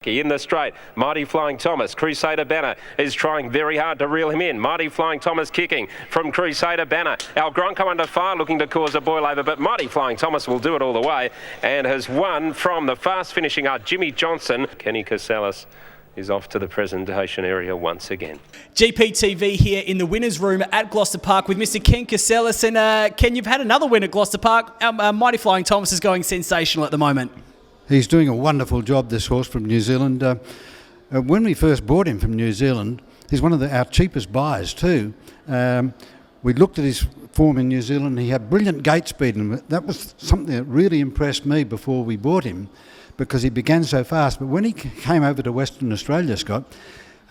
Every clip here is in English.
In the straight, Mighty Flying Thomas, Crusader Banner is trying very hard to reel him in. Mighty Flying Thomas kicking from Crusader Banner. Our Gronko under fire looking to cause a boil over, but Mighty Flying Thomas will do it all the way and has won from the fast finishing Jimmy Johnson. Ken Casellas is off to the presentation area once again. GPTV here in the winners' room at Gloucester Park with Mr. Ken Casellas. And Ken, you've had another win at Gloucester Park. Our Mighty Flying Thomas is going sensational at the moment. He's doing a wonderful job, this horse from New Zealand. When we first bought him from New Zealand, he's one of our cheapest buys too. We looked at his form in New Zealand. He had brilliant gate speed, and that was something that really impressed me before we bought him, because he began so fast. But when he came over to Western Australia, Scott,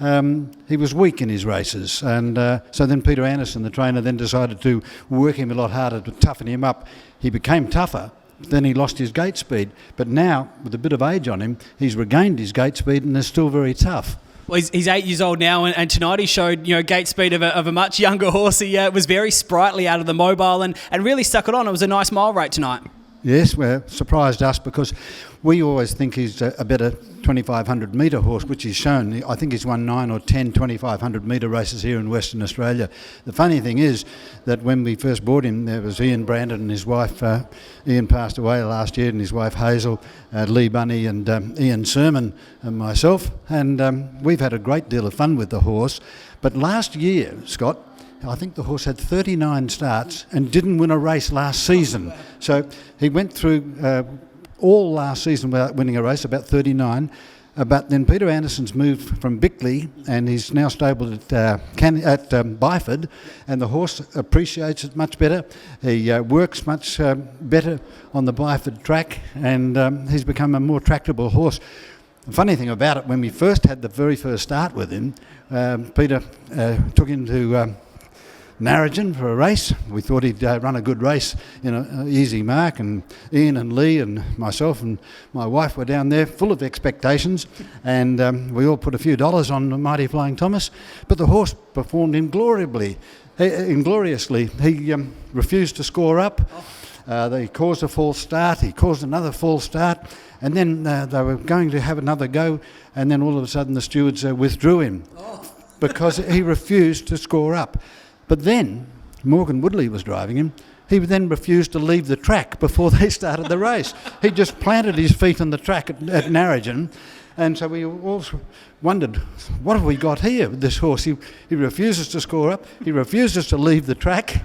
he was weak in his races, and so then Peter Anderson, the trainer, then decided to work him a lot harder to toughen him up. He became tougher. Then he lost his gate speed, but now with a bit of age on him, he's regained his gate speed and is still very tough. Well, he's 8 years old now, and tonight he showed gate speed of a much younger horse. He was very sprightly out of the mobile and really stuck it on. It was a nice mile rate tonight. Yes, well, surprised us because we always think he's a better 2,500 metre horse, which he's shown. I think he's won 9 or 10 2,500 metre races here in Western Australia. The funny thing is that when we first bought him, there was Ian Brandon and his wife. Ian passed away last year, and his wife Hazel, Lee Bunny and Ian Sermon and myself. And we've had a great deal of fun with the horse. But last year, Scott, I think the horse had 39 starts and didn't win a race last season. So he went through all last season without winning a race, about 39. But then Peter Anderson's moved from Bickley, and he's now stabled at Byford, and the horse appreciates it much better. He works much better on the Byford track, and he's become a more tractable horse. The funny thing about it, when we first had the very first start with him, Peter took him to Narrogin for a race. We thought he'd run a good race in an easy mark, and Ian and Lee and myself and my wife were down there full of expectations, and we all put a few dollars on Mighty Flying Thomas, but the horse performed ingloriously. He refused to score up. They caused a false start. He caused another false start, and then they were going to have another go, and then all of a sudden the stewards withdrew him because he refused to score up. But then Morgan Woodley was driving him. He then refused to leave the track before they started the race. He just planted his feet on the track at Narrogin. And so we all wondered, what have we got here with this horse? He refuses to score up. He refuses to leave the track.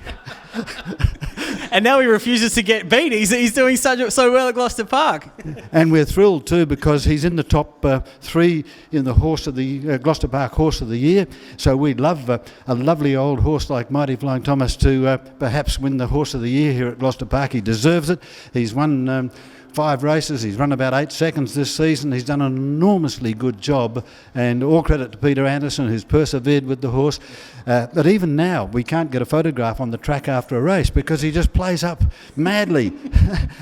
And now he refuses to get beat. He's doing so well at Gloucester Park. And we're thrilled too, because he's in the top 3 in the horse of the Gloucester Park Horse of the Year. So we'd love a lovely old horse like Mighty Flying Thomas to perhaps win the Horse of the Year here at Gloucester Park. He deserves it. He's won 5 races. He's run about 8 seconds this season. He's done an enormously good job, and all credit to Peter Anderson, who's persevered with the horse. But even now, we can't get a photograph on the track after a race because he just plays up madly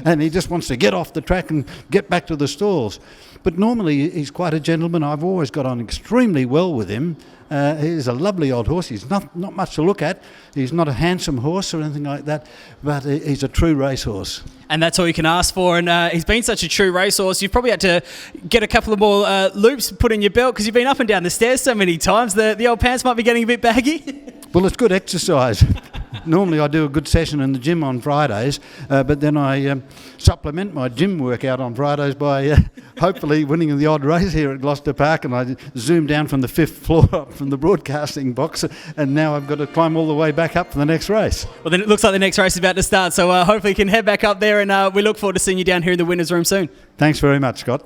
and he just wants to get off the track and get back to the stalls. But normally he's quite a gentleman. I've always got on extremely well with him. He's a lovely old horse. He's not much to look at. He's not a handsome horse or anything like that, but he's a true racehorse. And that's all you can ask for. And he's been such a true racehorse. You've probably had to get a couple of more loops put in your belt because you've been up and down the stairs so many times. The old pants might be getting a bit baggy. Well, it's good exercise. Normally I do a good session in the gym on Fridays, but then I supplement my gym workout on Fridays by hopefully winning the odd race here at Gloucester Park, and I zoom down from the 5th floor up from the broadcasting box, and now I've got to climb all the way back up for the next race. Well, then it looks like the next race is about to start, so hopefully you can head back up there, and we look forward to seeing you down here in the winners' room soon. Thanks very much, Scott.